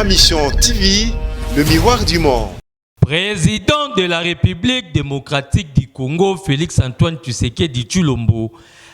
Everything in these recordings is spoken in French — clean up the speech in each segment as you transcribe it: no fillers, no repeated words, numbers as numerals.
Mission TV, le miroir du monde. Président de la République démocratique du Congo, Félix-Antoine Tshisekedi Tshilombo,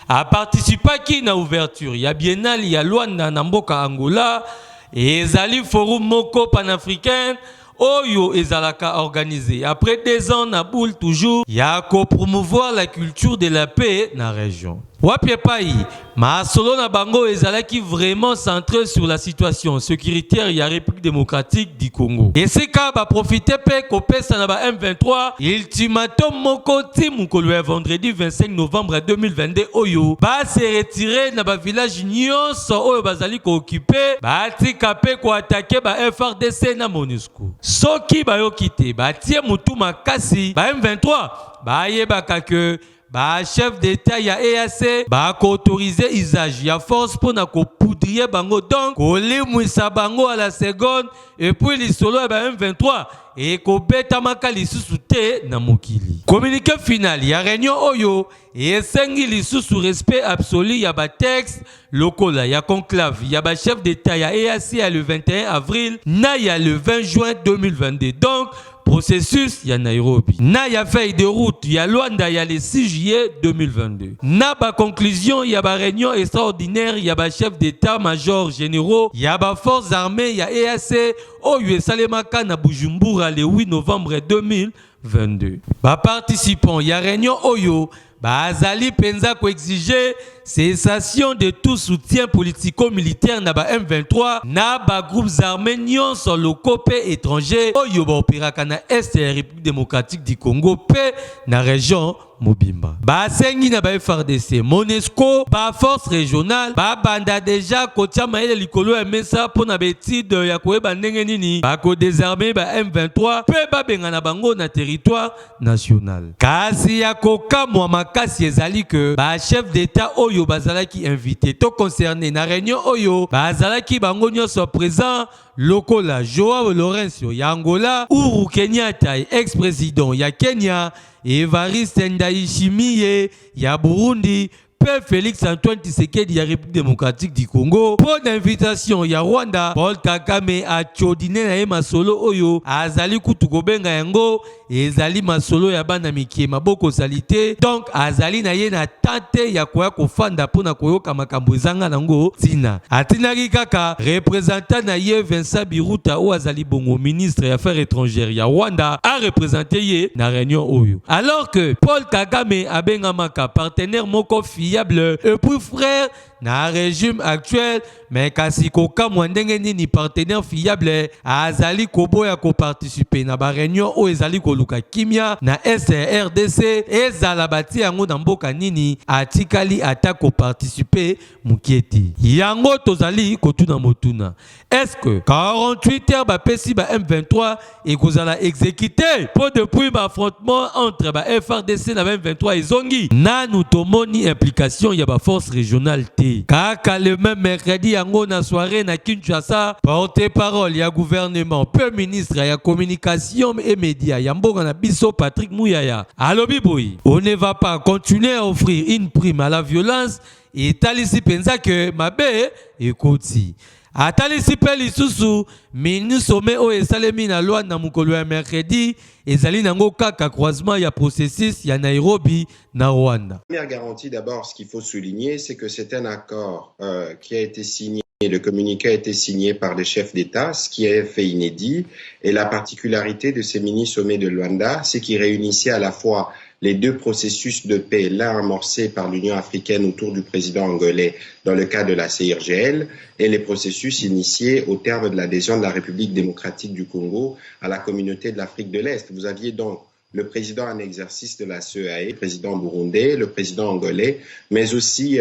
a participé à la ouverture. Il y a Biennale, il y a Luanda, Namboka, Angola, et Zali Forum Moko panafricain. Oyo ezalaka organisé. Après 2 ans, na boule toujours, il y a qu'à promouvoir la culture de la paix dans la région. Wapie pai, ma solo na bango ezalaki vraiment centré sur la situation sécuritaire ya République démocratique du Congo. Et c'est quand va profiter pe kopesa na ba M23, ultimatum moko ti mukolo ya vendredi 25 novembre 2022 oyo ba se retirer na ba village nyonso oyo bazali ko occuper, ba tika pe ko attaquer ba FRDC na MONUSCO. Soki ba yo kite, ba tie mutu makasi, ba M23, ba yebaka que ba chef d'état ya EAC ba ko autoriser usage ya force pour na ko poudrier bango, donc ko limwisa bango à la seconde, et puis li solo ba M23 et ko beta makali susute na mokili. Communiqué final ya réunion oyo et sengi li sous respect absolu ya ba texte lokola ya conclave ya ba chef d'état ya EAC ya le 21 avril na ya le 20 juin 2022. Donc processus ya Nairobi. Na ya feuille de route ya Luanda ya le 6 juillet 2022. Na ba conclusion ya ba réunion extraordinaire ya ba chef d'état-major généraux ya ba forces armées ya EAC oyo esalemaka na Bujumbura le 8 novembre 2022. Ba participants ya réunion oyo bazali penza ko exiger cessation de tout soutien politico-militaire na ba M23 na ba groupes armés nyonso locaux pe étrangers oyo ba opéraka na Est ya République démocratique du Congo pe na région Mobimba. Ba sengi na ba FRDC, MONUSCO, ba force régionale, ba banda déjà kotia maele likolo ya mesa pona betide ya koyeba ndenge nini ba ko désarmer ba M23 pe ba benga na bango na territoire national. Kasi ya kokamwa makasi ezali que ba chef d'état oyo bazalaki invité to concerné na réunion oyo bazalaki bango nyonso présent lokola Joao Lourenço ya Angola, Uhuru Kenyatta ex-président ya Kenya, Evariste Ndayishimiye ya Burundi, Père Félix-Antoine Tshisekedi ya République démocratique du Congo. Pour l'invitation ya Rwanda, Paul Kagame a tchodine na ye masolo oyo azali kutu kobenga yango ezali masolo ya bana mikie maboko salite. Donc azali na ye na tante ya koya kofanda pona koyoka makambo ezanga nango tina. Atinaki kaka représentant na ye Vincent Biruta ou azali bongo ministre ya affaires étrangères ya Rwanda a représenté ye na réunion oyo. Alors que Paul Kagame abenga maka partenaire moko fiable et puis frère na régime actuel, mais kasi koka mwandenge nini partenaire fiable azali koboya ko participer na ba réunion o ezali koluka kimia na SRDC ezala bati yango na mboka nini atikali ata ko participer mukieti yango tozali kotuna motuna. Est-ce que 48 heures ba pesi ba M23 et kozala exécuté pour depuis ba affrontement entre ba FRDC na M23 ezongi na nous tomoni implication ya ba force régionale T. Kaka le même mercredi yango na soirée na Kinshasa, porte-parole ya gouvernement, peu ministre ya communication et médias ya mboka na biso Patrick Mouyaya alobi boy, on ne va pas continuer à offrir une prime à la violence et talisi penza que mabe ekoti atalisi pe lisusu mini sommet o esalemi na loi na mukolo ya mercredi ezali nango kaka croisement ya processus ya Nairobi na Rwanda. Première garantie d'abord, ce qu'il faut souligner, c'est que c'est un accord qui a été signé. Le communiqué a été signé par les chefs d'État, ce qui est fait inédit. Et la particularité de ces mini-sommets de Luanda, c'est qu'ils réunissaient à la fois les 2 processus de paix, l'un amorcé par l'Union africaine autour du président angolais dans le cadre de la CIRGL, et les processus initiés au terme de l'adhésion de la République démocratique du Congo à la communauté de l'Afrique de l'Est. Vous aviez donc le président en exercice de la CEAE, le président burundais, le président angolais, mais aussi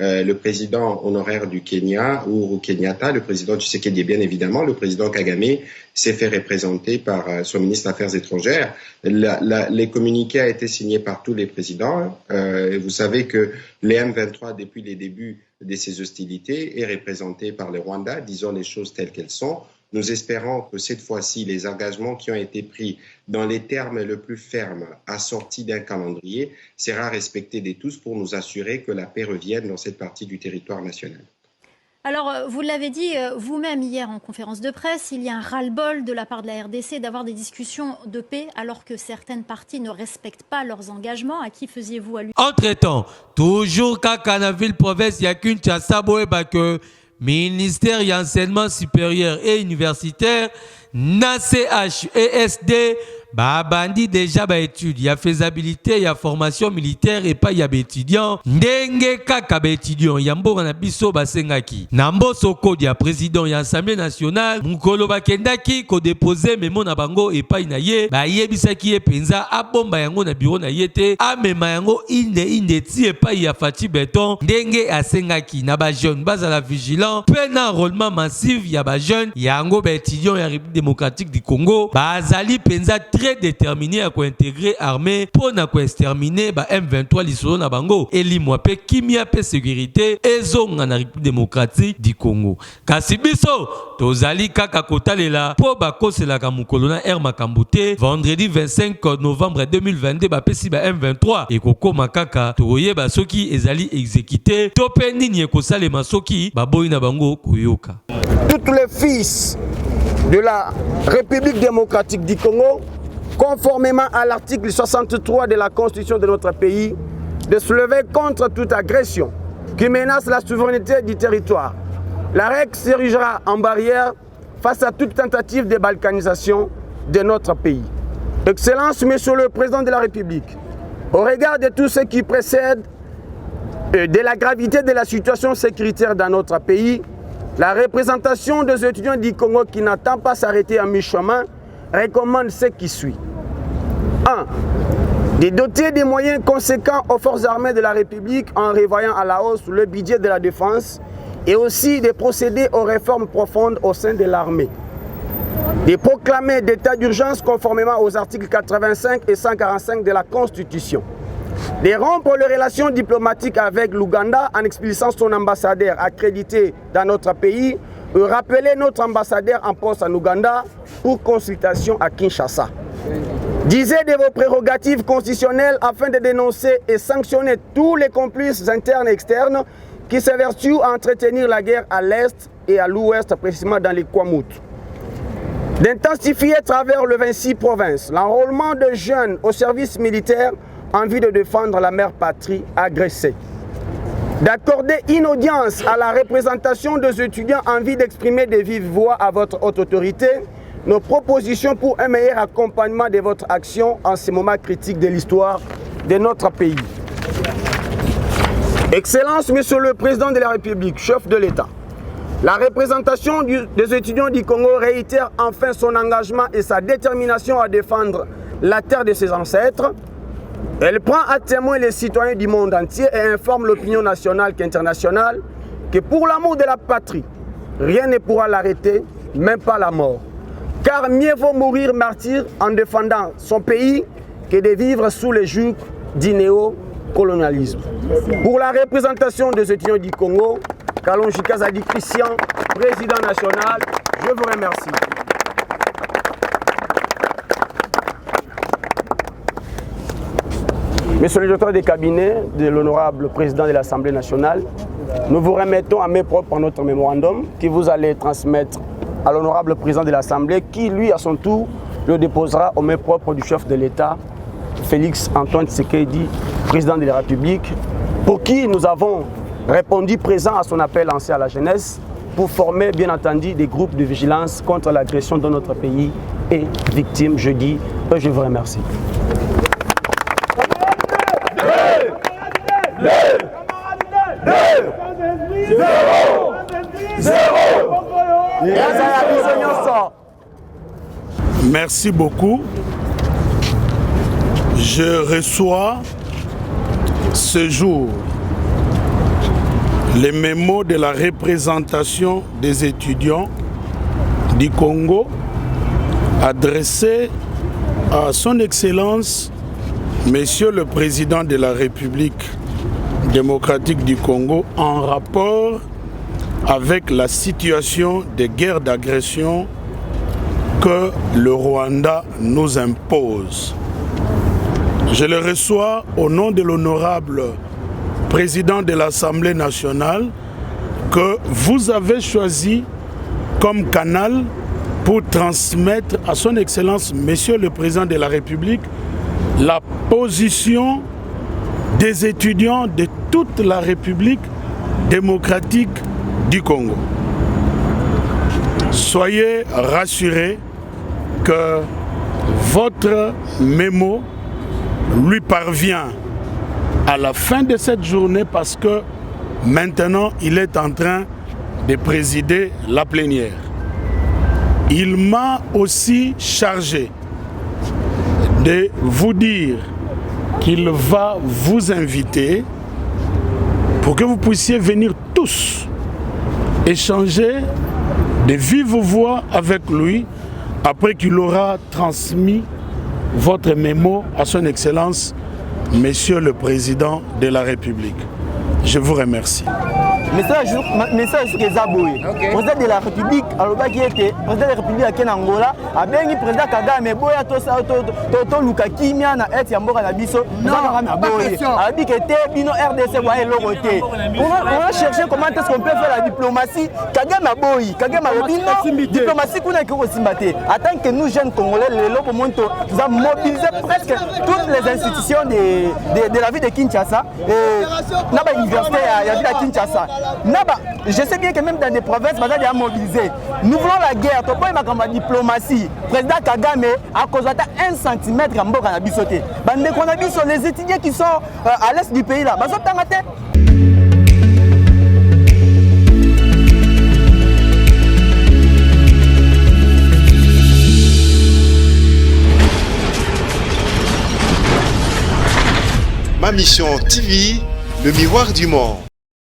le président honoraire du Kenya, Uhuru Kenyatta, le président Tshisekedi, bien évidemment, le président Kagame s'est fait représenter par son ministre des Affaires étrangères. Les communiqués ont été signés par tous les présidents. Et vous savez que les M23, depuis les débuts de ces hostilités, est représenté par le Rwanda, disons les choses telles qu'elles sont. Nous espérons que cette fois-ci, les engagements qui ont été pris dans les termes les plus fermes, assortis d'un calendrier, sera respecté de tous pour nous assurer que la paix revienne dans cette partie du territoire national. Alors, vous l'avez dit vous-même hier en conférence de presse, il y a un ras-le-bol de la part de la RDC d'avoir des discussions de paix alors que certaines parties ne respectent pas leurs engagements. À qui faisiez-vous allusion? Entre-temps, toujours kaka na ville province ya Kinshasa boyeba que ministère de l'enseignement supérieur et universitaire na CHESD babandi déjà ba études, il y a faisabilité, il y a formation militaire et pas il y a étudiants. Ndenge kaka ba étudiants, il y a mboka na biso basengaki. Nambo soko dia président ya Assemblée nationale, mukolo bakendaki ko déposer memo na bango et pas inaye, ba yebisaki e penza abomba yango na bureau na yete, amema yango inde ti et pas ya Fati Beton, ndenge asengaki na ba jeune bazala vigilant, pe na enrôlement massif ya ba jeune, yango ba étudiants ya République démocratique du Congo, bazali penza très déterminé à intégrer armée pour exterminer ba M23 lisolo na bango eli moape kimia pe sécurité ezonga na République démocratique du Congo. Kasi biso tozali kaka kotalela po bakosela ka mukolo na air makambote vendredi 25 novembre 2022 ba pesi ba M23 et kokoma kaka toyeba soki ezali exécuté to pe nini ekosalema soki baboyi na bango koyoka. Tous les fils de la République démocratique du Congo, conformément à l'article 63 de la Constitution de notre pays, de se lever contre toute agression qui menace la souveraineté du territoire. La REC s'érigera en barrière face à toute tentative de balkanisation de notre pays. Excellence, Monsieur le Président de la République, au regard de tout ce qui précède de la gravité de la situation sécuritaire dans notre pays, la représentation des étudiants du Congo qui n'attend pas s'arrêter à mi-chemin recommande ce qui suit. 1. De doter des moyens conséquents aux forces armées de la République en revoyant à la hausse le budget de la défense et aussi de procéder aux réformes profondes au sein de l'armée. De proclamer d'état d'urgence conformément aux articles 85 et 145 de la Constitution. De rompre les relations diplomatiques avec l'Ouganda en expulsant son ambassadeur accrédité dans notre pays et rappeler notre ambassadeur en poste en Ouganda pour consultation à Kinshasa. Disez de vos prérogatives constitutionnelles afin de dénoncer et sanctionner tous les complices internes et externes qui s'évertuent à entretenir la guerre à l'est et à l'ouest, précisément dans les Kwamout. D'intensifier à travers le 26 provinces l'enrôlement de jeunes au service militaire en vue de défendre la mère patrie agressée. D'accorder une audience à la représentation des étudiants en vue d'exprimer de vive voix à votre haute autorité nos propositions pour un meilleur accompagnement de votre action en ces moments critiques de l'histoire de notre pays. Excellence, Monsieur le Président de la République, chef de l'État, la représentation des étudiants du Congo réitère enfin son engagement et sa détermination à défendre la terre de ses ancêtres. Elle prend à témoin les citoyens du monde entier et informe l'opinion nationale qu'internationale que pour l'amour de la patrie, rien ne pourra l'arrêter, même pas la mort. Car mieux vaut mourir martyr en défendant son pays que de vivre sous les jougs du néocolonialisme. Pour la représentation des étudiants du Congo, Kalonji Kazadi Christian, président national, je vous remercie. Monsieur le directeur des cabinets de l'honorable président de l'Assemblée nationale, nous vous remettons à main propre notre mémorandum que vous allez transmettre à l'honorable président de l'Assemblée qui, lui, à son tour, le déposera aux mains propres du chef de l'État, Félix Antoine Tshisekedi, président de la République, pour qui nous avons répondu présent à son appel lancé à la jeunesse pour former, bien entendu, des groupes de vigilance contre l'agression dans notre pays et victimes, je dis, et je vous remercie. Merci beaucoup. Je reçois ce jour les mémos de la représentation des étudiants du Congo adressés à son Excellence, Monsieur le Président de la République démocratique du Congo en rapport avec la situation de guerre d'agression que le Rwanda nous impose. Je le reçois au nom de l'honorable président de l'Assemblée nationale que vous avez choisi comme canal pour transmettre à son Excellence, Monsieur le Président de la République, la position des étudiants de toute la République démocratique du Congo. Soyez rassurés que votre mémo lui parvient à la fin de cette journée parce que maintenant il est en train de présider la plénière. Il m'a aussi chargé de vous dire qu'il va vous inviter pour que vous puissiez venir tous échanger de vive voix avec lui après qu'il aura transmis votre mémo à son Excellence, Monsieur le Président de la République. Je vous remercie. Message que Zaboui, président de la République, alors qui était président de la République à Angola, a bien président Kagame, Boya Toto Lukaki, Miana, et Yamboka Nabiso, a dit que Bino RDC voyait l'oroté. On a cherché comment est-ce qu'on peut faire la diplomatie. Kagame a Boy, Kagame a Bino, diplomatie qu'on a que Simbaté. Attends que nous, jeunes Congolais, les locaux montent, nous avons mobilisé presque toutes les institutions de la ville de Kinshasa, et Naba Université, il y a à Kinshasa. Je sais bien que même dans des provinces, il y a mobilisé. Nous voulons la guerre, tu peux la diplomatie. Président Kagame a causé 1 cm en Mboka na bisoté. Les étudiants qui sont à l'est du pays là, Ma mission TV, le miroir du monde.